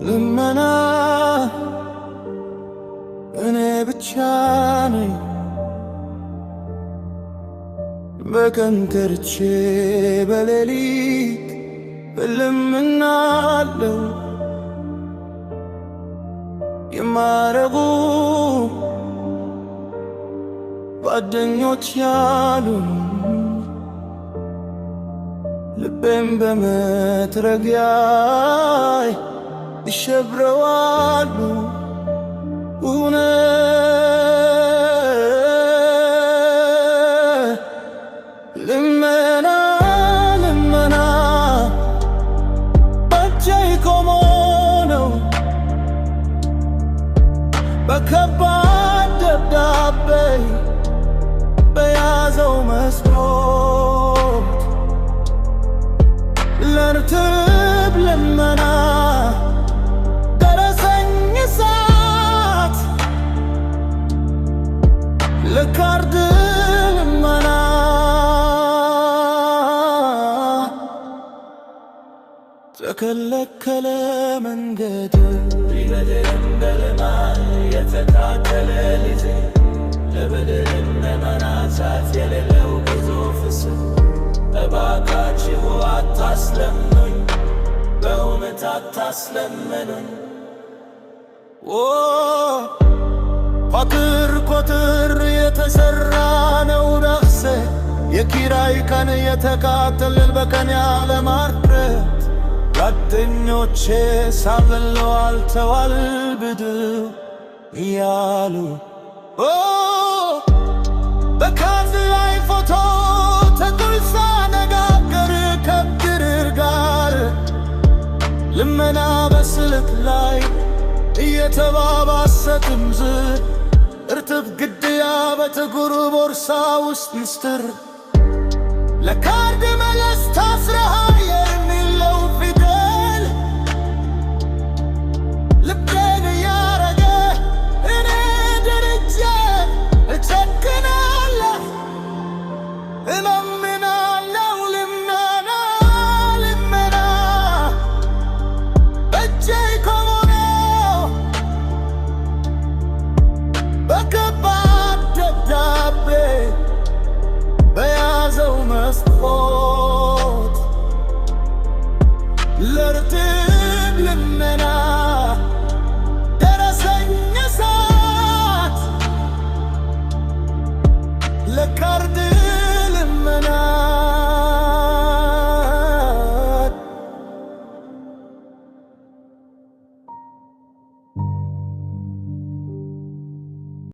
ልመና እኔ ብቻ ነኝ በቀን ተርቼ በሌሊት እለምናለሁ የማረጉ ጓደኞች ያሉኝ ልቤም በመጥረጊያዬ ይሸብረዋሉ ልመና ልመና በእጄ ቆሞ ነው በከባድ ደብዳቤ በያዘው መስኮት ለርትብ ልመና ለካርድ ልመና ተከለከለ መንገድ ቢበድልም በልማድ የተታከለ ጊዜ ለበደልም ለመናሳት የሌለው ግዙፍ ስም እባካችሁ አታስለምኑኝ በእውነት አታስለምኑኝ ቋጥር የተሰራ ነው ነፍሴ የኪራይ ቀን የተቃጠልን በቀን ያለ ማርት ጓደኞቼ ሳብለዋል ተዋልብድ እያሉ በካርድ ላይ ፎቶ ተቁርሳ ነጋገር ከብድር ጋር ልመና በስልክ ላይ እየተባባሰ ትምዝር እርጥብ ግድያ በጥቁር ቦርሳ ውስጥ ምስጢር ለካርድ መለስ ታስረሃል የሚለው ፊደል ልቤን እያረገ እኔ ደረጃ እጨክናለሁ እለምናለሁ ልመና ልመና በእጄ ቆሞ ነው በከባድ ደብዳቤ በያዘው መስኮት ለርትብ ልመና ደረሰኝ እሳት ለካርድ